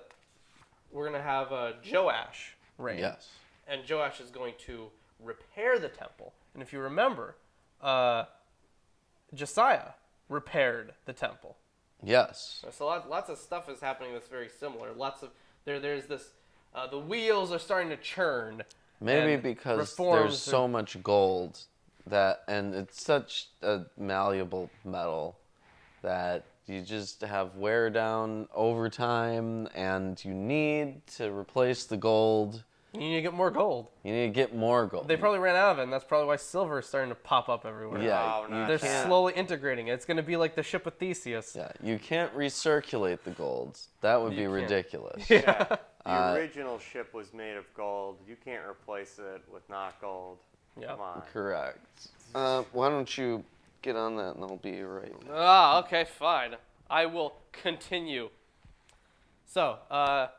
going to have Joash reign. Yes. And Joash is going to repair the temple. And if you remember, Josiah repaired the temple. Yes. So lots of stuff is happening that's very similar. There's this, the wheels are starting to churn. Maybe and because reforms there's so much gold and it's such a malleable metal that you just have wear down over time, and you need to replace the gold You need to get more gold. You need to get more gold. They probably ran out of it, and that's probably why silver is starting to pop up everywhere. Yeah, Oh, not They're that. slowly integrating it. It's going to be like the ship of Theseus. Yeah, you can't recirculate the golds. That would be You can't. ridiculous. Yeah. The original ship was made of gold. You can't replace it with not gold. Yeah. Come on. Correct. Why don't you get on that and I'll be right. Okay, fine. I will continue. So,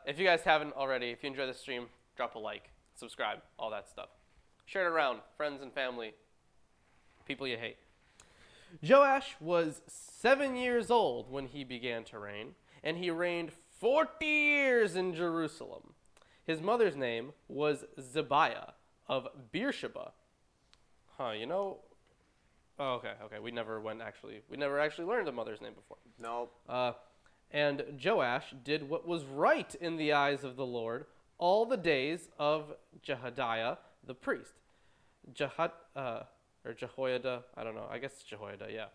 if you guys haven't already, if you enjoy this stream, drop a like, subscribe, all that stuff. Share it around, friends and family, people you hate. Joash was 7 years old when he began to reign, and he reigned 40 years in Jerusalem. His mother's name was Zebiah of Beersheba. Oh, okay. We never actually learned a mother's name before. Nope. And Joash did what was right in the eyes of the Lord all the days of Jehoiada the priest. Jehoiada, I don't know. I guess it's Jehoiada, yeah.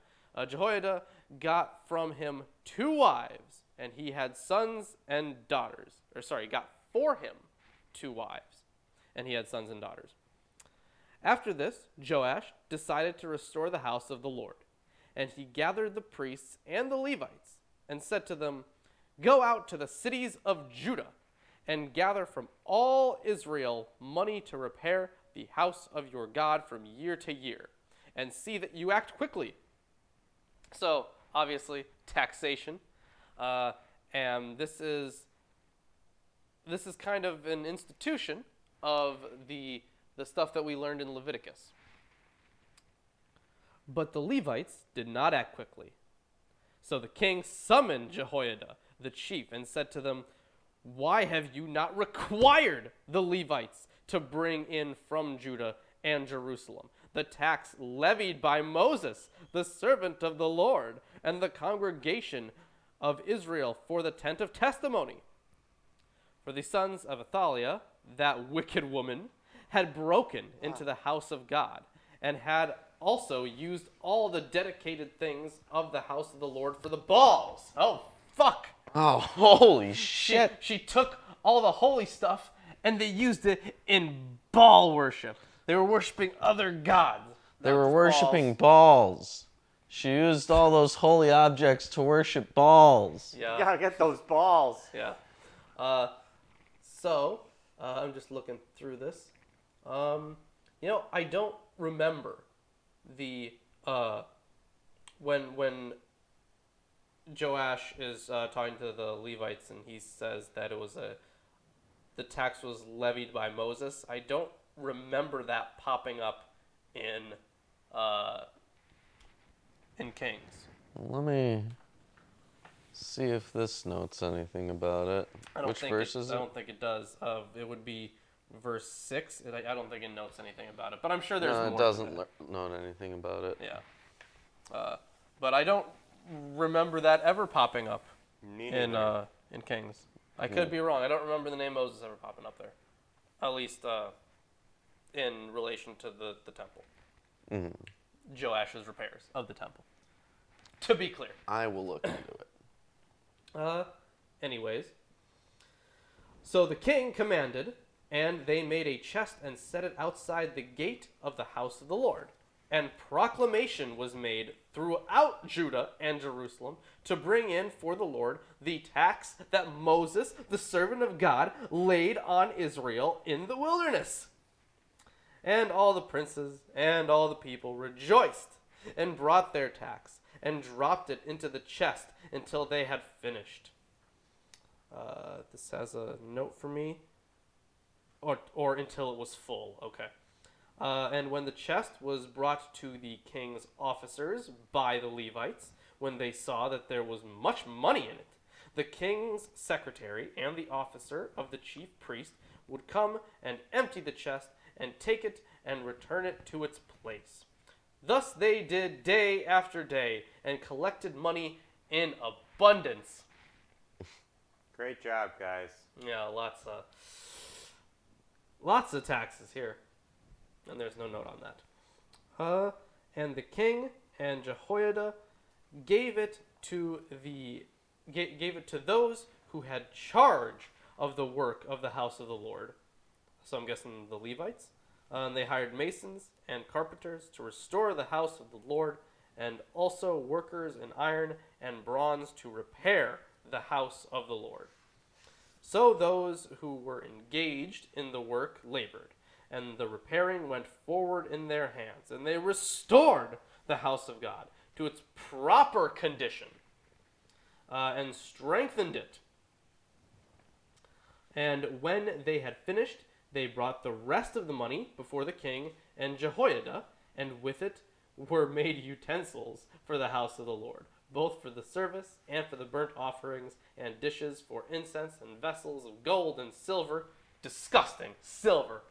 Jehoiada got from him 2 wives, and he had sons and daughters. Got for him 2 wives, and he had sons and daughters. After this, Joash decided to restore the house of the Lord, and he gathered the priests and the Levites and said to them, "Go out to the cities of Judah and gather from all Israel money to repair the house of your God from year to year, and see that you act quickly." So, obviously, taxation, and this is kind of an institution of the stuff that we learned in Leviticus. But the Levites did not act quickly. So the king summoned Jehoiada, the chief, and said to them, "Why have you not required the Levites to bring in from Judah and Jerusalem the tax levied by Moses, the servant of the Lord, and the congregation of Israel for the tent of testimony?" For the sons of Athaliah, that wicked woman, had broken into the house of God, and had also used all the dedicated things of the house of the Lord for the Baals. Oh, fuck. Oh, holy shit. She took all the holy stuff, and they used it in Baal worship. They were worshiping other gods. They were worshiping balls. She used all those holy objects to worship balls. Yeah. You gotta get those balls. Yeah. I'm just looking through this. I don't remember the when Joash is talking to the Levites and he says that the tax was levied by Moses. I don't remember that popping up in Kings. Let me see if this notes anything about it. Which verse is it? I don't think it does. It would be verse 6. I don't think it notes anything about it, but I'm sure there's more. No, it doesn't note anything about it. Yeah. But I don't remember that ever popping up Me in neither. Kings. I could be wrong. I don't remember the name Moses ever popping up there. At least in relation to the temple. Mm-hmm. Joash's repairs of the temple. To be clear. I will look into it. Anyways. So the king commanded, and they made a chest and set it outside the gate of the house of the Lord. And proclamation was made throughout Judah and Jerusalem to bring in for the Lord the tax that Moses, the servant of God, laid on Israel in the wilderness. And all the princes and all the people rejoiced and brought their tax and dropped it into the chest until they had finished. This has a note for me. Or until it was full. Okay. And when the chest was brought to the king's officers by the Levites, when they saw that there was much money in it, the king's secretary and the officer of the chief priest would come and empty the chest and take it and return it to its place. Thus they did day after day and collected money in abundance. Great job, guys. Yeah, lots of taxes here. And there's no note on that. And the king and Jehoiada gave it to those who had charge of the work of the house of the Lord, so I'm guessing the Levites. And they hired masons and carpenters to restore the house of the Lord, and also workers in iron and bronze to repair the house of the Lord. So those who were engaged in the work labored, and the repairing went forward in their hands, and they restored the house of God to its proper condition, and strengthened it. And when they had finished, they brought the rest of the money before the king and Jehoiada, and with it were made utensils for the house of the Lord, both for the service and for the burnt offerings, and dishes for incense, and vessels of gold and silver. Disgusting silver.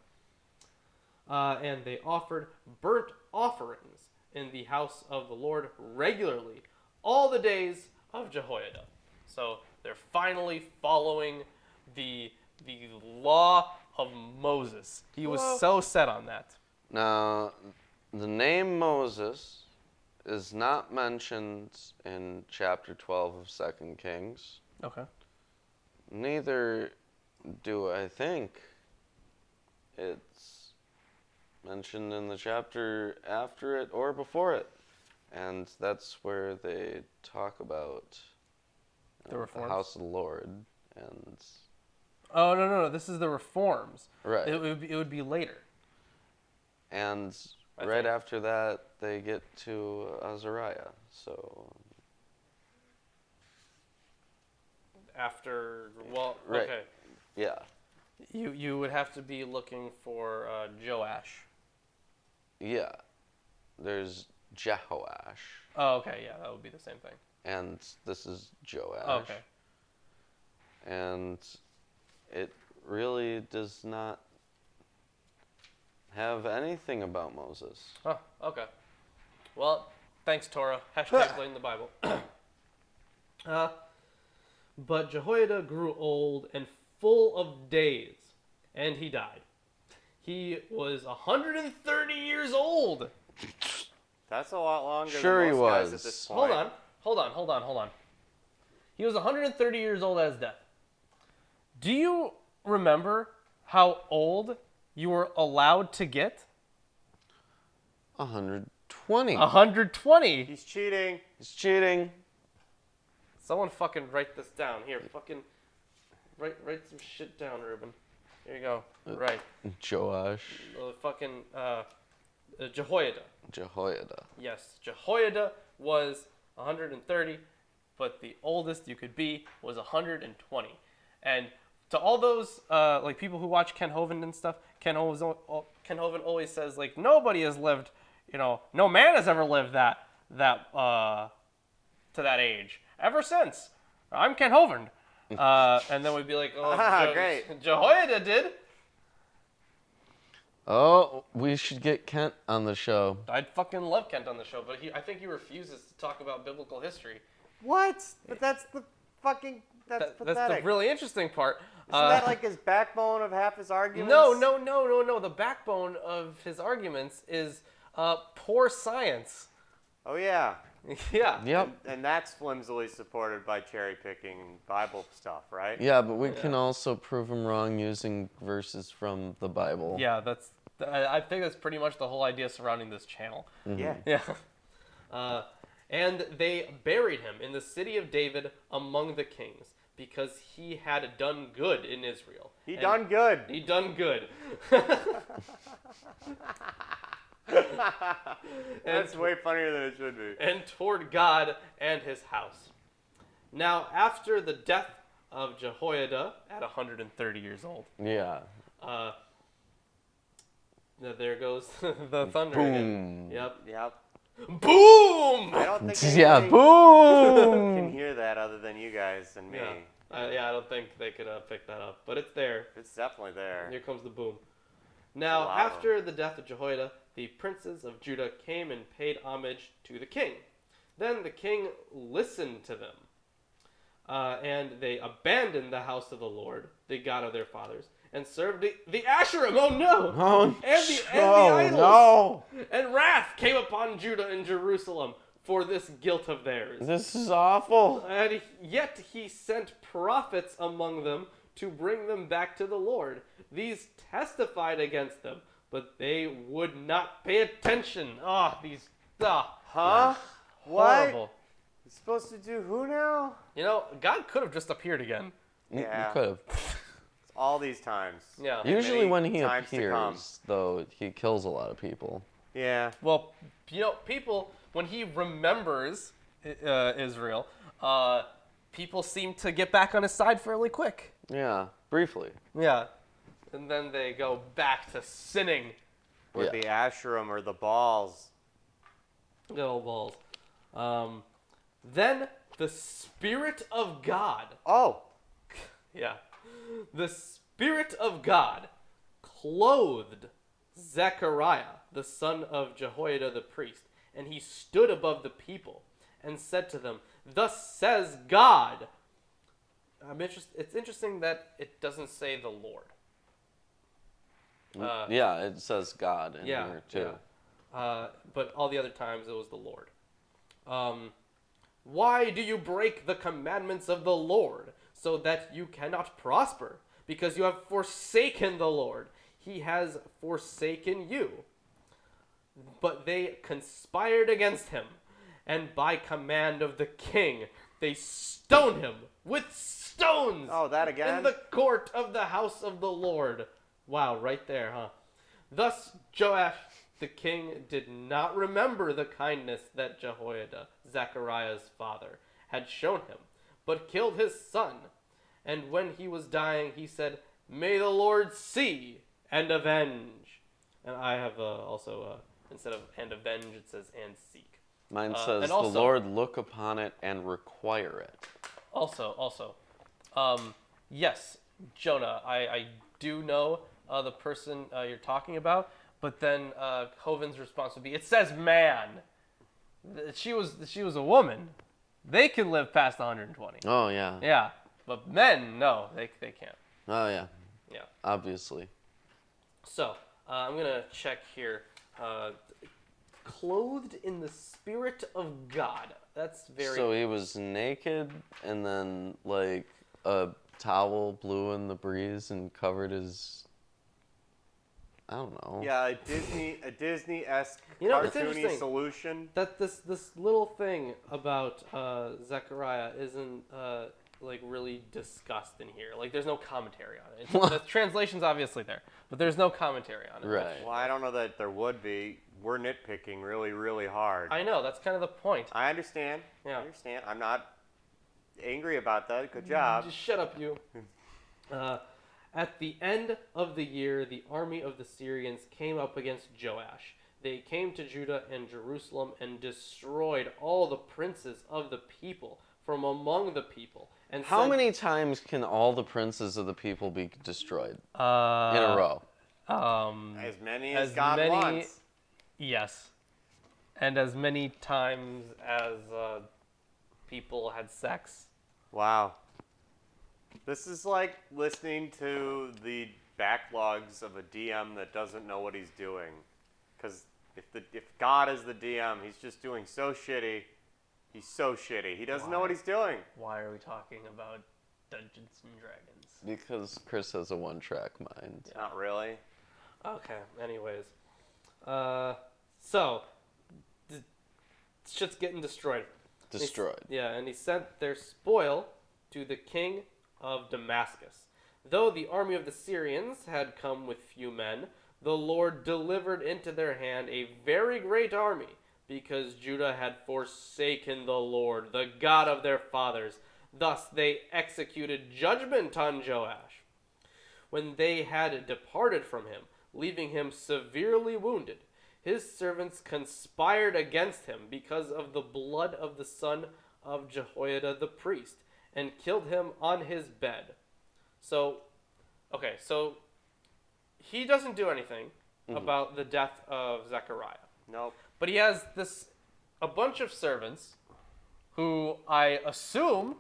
And they offered burnt offerings in the house of the Lord regularly all the days of Jehoiada. So they're finally following the law of Moses. He was so set on that. Now, the name Moses is not mentioned in chapter 12 of 2 Kings. Okay. Neither do I think it's mentioned in the chapter after it or before it. And that's where they talk about The the reforms? house of the Lord. And Oh, no. This is the reforms. right. It would be later. And I right think. after that, they get to Azariah. So, After, well, Right. okay. yeah. You would have to be looking for Joash. Yeah. There's Jehoash. Oh, okay, yeah, that would be the same thing. And this is Joash. Oh, okay. And it really does not have anything about Moses. Oh, okay. Well, thanks, Torah. Hashtag blame the Bible. But Jehoiada grew old and full of days, and he died. He was 130 years old. That's a lot longer Sure than he most guys at was. this point. Hold on. He was 130 years old at his death. Do you remember how old you were allowed to get? 120. 120. He's cheating. He's cheating. Someone fucking write this down. Here, fucking write some shit down, Ruben. Here you go. Right. Joash. Fucking Jehoiada. Jehoiada. Yes, Jehoiada was 130, but the oldest you could be was 120. And to all those like people who watch Ken Hovind and stuff, Ken Hovind always says like nobody has lived, no man has ever lived that to that age ever since. I'm Ken Hovind. And then we'd be like, oh, Great. Jehoiada did. Oh, we should get Kent on the show. I'd fucking love Kent on the show, but I think he refuses to talk about biblical history. What? But that's the fucking. That's That's pathetic. the really interesting part. Isn't that like his backbone of half his arguments? No. The backbone of his arguments is poor science. Oh yeah. Yeah. Yep. And that's flimsily supported by cherry picking Bible stuff, right? Yeah, but we can also prove him wrong using verses from the Bible. Yeah, I think that's pretty much the whole idea surrounding this channel. Yeah. Yeah. And they buried him in the city of David among the kings because he had done good in Israel. He done good. He done good. That's way funnier than it should be. And toward God and his house. Now, after the death of Jehoiada at 130 years old, Yeah. there goes the thunder Boom. again. Yep. Yep. Boom! I don't think Yeah, anybody boom! can hear that other than you guys and me. Yeah. I don't think they could pick that up, but it's there. It's definitely there. Here comes the boom. Now, Wow. after the death of Jehoiada, the princes of Judah came and paid homage to the king. Then the king listened to them, and they abandoned the house of the Lord, the God of their fathers, and served the Asherim. Oh no! Oh, And the oh, idols. no! And wrath came upon Judah and Jerusalem for this guilt of theirs. This is awful. And yet he sent prophets among them to bring them back to the Lord. These testified against them, but they would not pay attention. Huh? What? Horrible. You're supposed to do who now? You know, God could have just appeared again. Yeah. You could have. All these times. Yeah. Usually many when he times to come. appears, though, he kills a lot of people. Yeah. Well, you know, people, when he remembers Israel, people seem to get back on his side fairly quick. Yeah, briefly. Yeah. And then they go back to sinning. Or Yeah. the Asherim or the balls. Good old balls. Then the Spirit of God. Oh. Yeah. The Spirit of God clothed Zechariah, the son of Jehoiada the priest, and he stood above the people and said to them, "Thus says God." It's interesting that it doesn't say the Lord. Yeah, it says God in here, too. Yeah. But all the other times it was the Lord. Why do you break the commandments of the Lord so that you cannot prosper? Because you have forsaken the Lord. He has forsaken you. But they conspired against him, and by command of the king, they stoned him with stones. Oh, that again? In the court of the house of the Lord. Wow, right there, huh? Thus Joash the king did not remember the kindness that Jehoiada, Zechariah's father, had shown him, but killed his son. And when he was dying, he said, "May the Lord see and avenge." And I have also, instead of "and avenge," it says "and seek." Mine says, and also- the Lord look upon it and require it. Also, yes, Jonah, I do know the person you're talking about, but then Hovind's response would be, "It says man." She was a woman. They can live past 120. Oh, yeah. Yeah, but men, no, they can't. Oh, yeah. Yeah. Obviously. So I'm gonna check here. Clothed in the Spirit of God. That's very. So he was naked, and then, like, a towel blew in the breeze and covered his... I don't know. Yeah, a Disney-esque You know, it's cartoony interesting. solution. That this little thing about Zechariah isn't like really discussed in here. Like, there's no commentary on it. The translation's obviously there, but there's no commentary on it. Right. Well, I don't know that there would be. We're nitpicking really, really hard. I know, that's kind of the point. I understand. Yeah. I understand. I'm not angry about that. Good job. Just shut up, you. At the end of the year, the army of the Syrians came up against Joash. They came to Judah and Jerusalem and destroyed all the princes of the people from among the people. And How said, many times can all the princes of the people be destroyed in Uh, a row? As many as, as God many- wants. Yes. And as many times as people had sex. Wow. This is like listening to the backlogs of a DM that doesn't know what he's doing. Because if God is the DM, he's just doing so shitty. He's so shitty. He doesn't know what he's doing. Why are we talking about Dungeons and Dragons? Because Chris has a one-track mind. Not really. Okay, anyways. So, shit's getting destroyed. Destroyed. Yeah, and he sent their spoil to the king of Damascus. Though the army of the Syrians had come with few men, the Lord delivered into their hand a very great army, because Judah had forsaken the Lord, the God of their fathers. Thus they executed judgment on Joash. When they had departed from him, leaving him severely wounded, his servants conspired against him because of the blood of the son of Jehoiada the priest, and killed him on his bed. So he doesn't do anything about the death of Zechariah. Nope. But he has a bunch of servants who I assume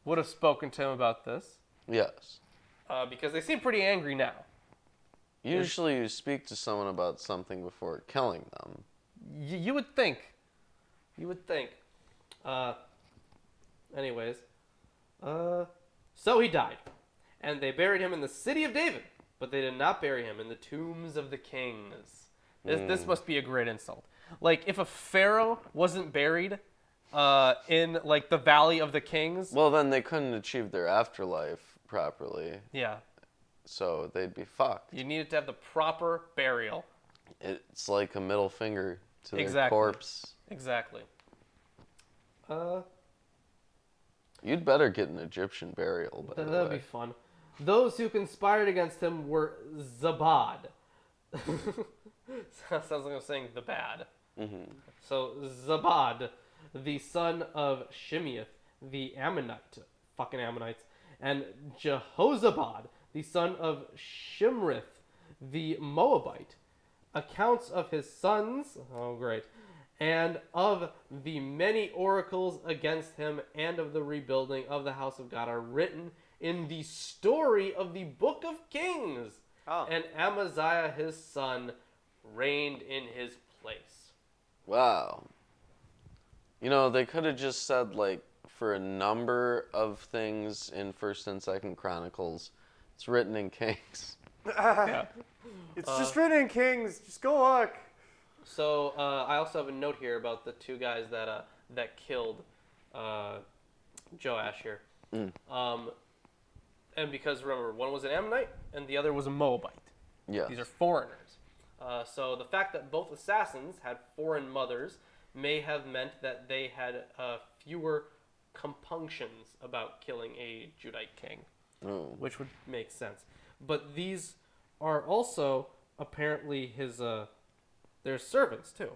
would have spoken to him about this, Yes. because they seem pretty angry now. Usually you speak to someone about something before killing them. You would think. You would think. Anyways. So he died. And they buried him in the city of David, but they did not bury him in the tombs of the kings. This must be a great insult. Like, if a pharaoh wasn't buried in, like, the Valley of the Kings... Well, then they couldn't achieve their afterlife properly. Yeah. So they'd be fucked. You needed to have the proper burial. It's like a middle finger to their Exactly. corpse. Exactly. You'd better get an Egyptian burial, by the That'd way. be fun. Those who conspired against him were Zabad. Sounds like I'm saying the bad. Mm-hmm. So Zabad, the son of Shimeath, the Ammonite, fucking Ammonites, and Jehozabad, the son of Shimrith, the Moabite. Accounts of his sons, oh great, and of the many oracles against him and of the rebuilding of the house of God are written in the story of the Book of Kings. Oh. And Amaziah his son reigned in his place. Wow. You know, they could have just said, like, for a number of things in 1st and 2nd Chronicles, it's written in Kings. Yeah. It's just written in Kings. Just go look. So I also have a note here about the two guys that killed Joash here. And because remember, one was an Ammonite and the other was a Moabite. Yes. These are foreigners. So the fact that both assassins had foreign mothers may have meant that they had fewer compunctions about killing a Judite king, which would make sense. But these are also apparently his their servants too.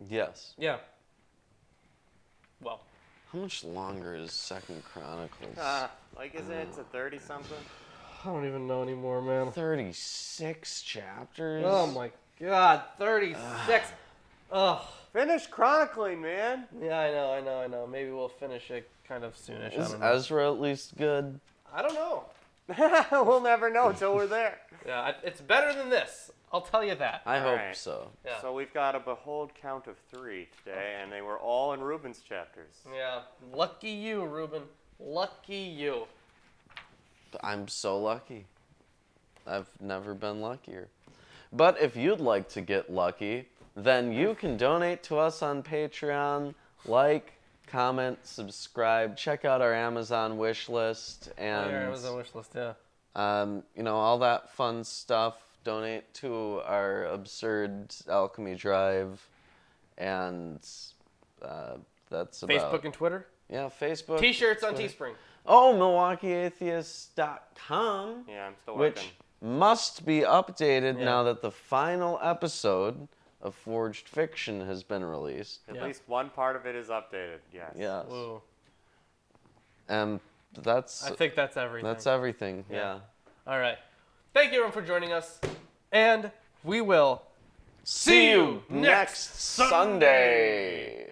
Yes. Yeah. Well, How much longer is 2nd Chronicles? Like, isn't it to 30-something? I don't even know anymore, man. 36 chapters? Oh my god, 36. Ugh. Finish chronicling, man. Yeah, I know. Maybe we'll finish it kind of soonish. I Is don't know. Ezra at least good? I don't know. We'll never know till we're there. Yeah, it's better than this. I'll tell you that. I hope Alright. so. Yeah. So we've got a behold count of 3 today, and they were all in Reuben's chapters. Yeah. Lucky you, Reuben. Lucky you. I'm so lucky. I've never been luckier. But if you'd like to get lucky, then you can donate to us on Patreon, like, comment, subscribe, check out our Amazon wish list, and Your Amazon wish list, yeah. you know, all that fun stuff. Donate to our absurd alchemy drive, and that's about Facebook and Twitter. yeah, Facebook. T-shirts on Twitter. Teespring. Oh, MilwaukeeAtheist.com. Yeah, I'm still Which working. must be updated Yeah. now that the final episode of Forged Fiction has been released. At Yeah. least one part of it is updated, yes. Yes. Whoa. And that's I think that's everything. that's everything. Yeah. Yeah. All right. Thank you, everyone, for joining us. And we will See you next Sunday.